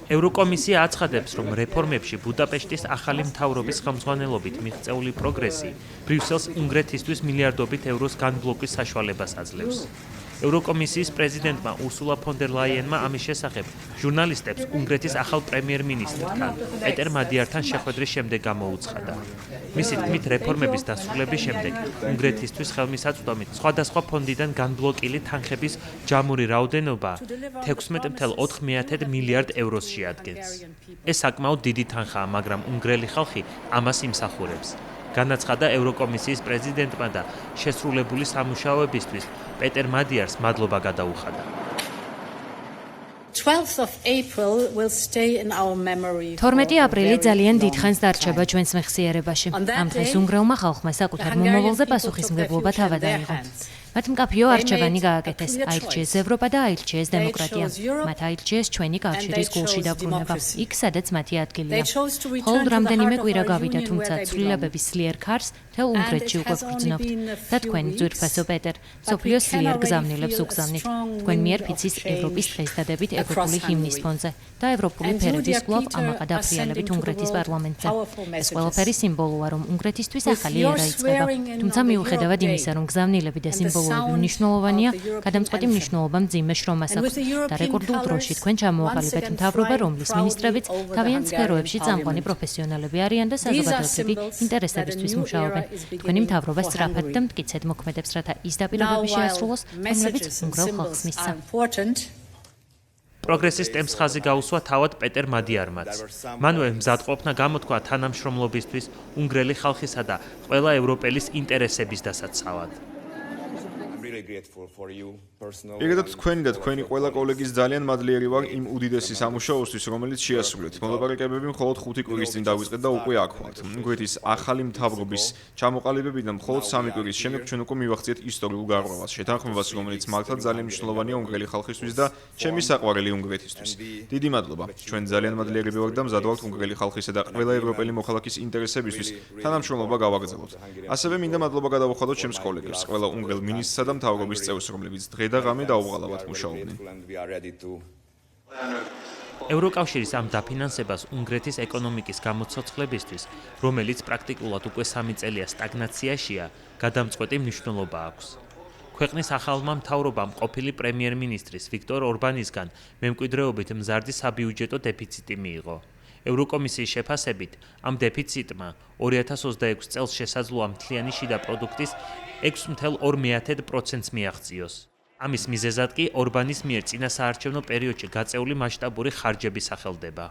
ევროკომისია აცხადებს, რომ რეფორმებში ბუდაპეშტის ახალი მთავრობის ხელმძღვანელობით მიღწეული პროგრესი ბრიუსელს უნგრეთისთვის მილიარდობით ევროს განბლოკვის საშუალებას აძლევს. ევროკომისიის პრეზიდენტმა ურსულა ფონ დერ ლაიენმა ამის შესახებ ჟურნალისტებს უნგრეთის ახალ პრემიერ-მინისტრთან პეტერ მადიართან შეხვედრის შემდეგ გამოუცხადა. მისი თქმით, რეფორმების დასრულების შემდეგ უნგრეთისთვის ხელმისაწვდომით სხვადასხვა ფონდიდან განბლოკილი თანხების ჯამური რაოდენობა 16.4 მილიარდ ევროს შეადგენს. ეს საკმაოდ დიდი თანხაა, მაგრამ უნგრელი ხალხი ამას იმსახურებს. განაცხადა ევროკომისიის პრეზიდენტმა და შესრულებული სამუშაოებისთვის პეტერ მადიარს მადლობა გადაუხადა. 12 აპრილი ძალიან დიდ ხანს დარჩება ჩვენს მეხსიერებაში. ამ დღეს უნგრელმა ხალხმა საკუთარ მომავალზე პასუხისმგებლობა თავად აიღო. მათ მკაფიო არჩევანი გააკეთეს, აირჩიეს ევროპა და აირჩიეს დემოკრატია. მათ აირჩიეს ჩვენი კავშირის გულში დაბრუნება, იქ სადაც მათი ადგილია. მხოლოდ რამდენიმე კვირა გავიდა, თუმცა ცვლილებების სლიერ ქარს მთელ უნგრეთში უკვე ვგრძნობთ. და თქვენ, ძვირფასო პეტერ, მსოფლიოს სლიერ გზავნილებს უგზავნით. თქვენ მიერ ფიცის ევროპის დღესდადებით ევროპული ჰიმნის ფონზე და ევროპული ფერების კვლავ ამაყად აფრიალებით უნგრეთის პარლამენტზე. ეს ყველაფერი სიმბოლოა, რომ უნგრეთისთვის ახალი ერა იწყება. თუმცა მიუხედავად იმისა, რომ გზავნილები და სიმბოლოები მნიშვნელოვანია, გადამწყვეტი მნიშვნელობა მძიმე შრომას აქვს და რეკორდულ დროში თქვენ ჩამოაყალიბეთ მთავრობა, რომლის მინისტრებიც თავიანთ სფეროებში წამყვანი პროფესიონალები არიან და საზოგადოებრივი ინტერესებისთვის მუშაობენ. თქვენი მთავრობა სწრაფად და მტკიცედ მოქმედებს, რათა ის დაპირებები შეასრულოს, რომლებიც უნგრელ ხალხს მისცა. პროგრესის ტემპს ხაზი გაუსვა თავად პეტერ მადიარმაც. მანვე მზადყოფნა გამოთქვა თანამშრომლობისთვის უნგრელი ხალხისა და ყველა ევროპელის ინტერესების დასაცავად. იგივე თქვენი და თქვენი ყველა კოლეგის ძალიან მადლიერი ვარ იმ უდიდესი სამუშაოსთვის, რომელიც შეასრულეთ. მოლაპარაკებები მხოლოდ 5 კვირის წინ დავიწყეთ და უკვე აქ ვართ. უნგრეთის ახალი მთავრობის ჩამოყალიბებიდან მხოლოდ 3 კვირის შემდეგ ჩვენ უკვე მივახციეთ ისტორიულ გარღვევას, შეთანხმებას, რომელიც მართლაც ძალიან მნიშვნელოვანია უნგრელი ხალხისთვის და ჩემი საყვარელი უნგრეთისთვის. დიდი მადლობა. ჩვენ ძალიან მადლიერები ვართ და მზად ვართ უნგრელი ხალხისა და ყველა ევროპელი მოქალაქის ინტერესებისთვის თანამშრომლობა გავაგრძელოთ. ასევე მინდა მადლობა გადავუხადოთ ჩემს კოლეგებს, ყველა უნგრელ მინისტრსა და მთავრობის წევრს, რომლებიც დღე და ღამე დაუღალავად მუშაობდნენ. ევროკავშირის ამ დაფინანსებას უნგრეთის ეკონომიკის გამოცოცხლებისთვის, რომელიც პრაქტიკულად უკვე 3 წელია სტაგნაციაშია, გადამწყვეტი მნიშვნელობა აქვს. ქვეყნის ახალმა მთავრობამ ყოფილი პრემიერ-მინისტრის ვიქტორ ორბანისგან მემკვიდრეობით მზარდი საბიუჯეტო დეფიციტი მიიღო. ევროკომისიის შეფასებით, ამ დეფიციტმა 2026 წელს შესაძლოა მთლიანი შიდა პროდუქტის 6.2%-ს მიაღწიოს. ამის მიზეზად კი ორბანის მიერ წინა საარჩევნო პერიოდში გაწეული მასშტაბური ხარჯები სახელდება.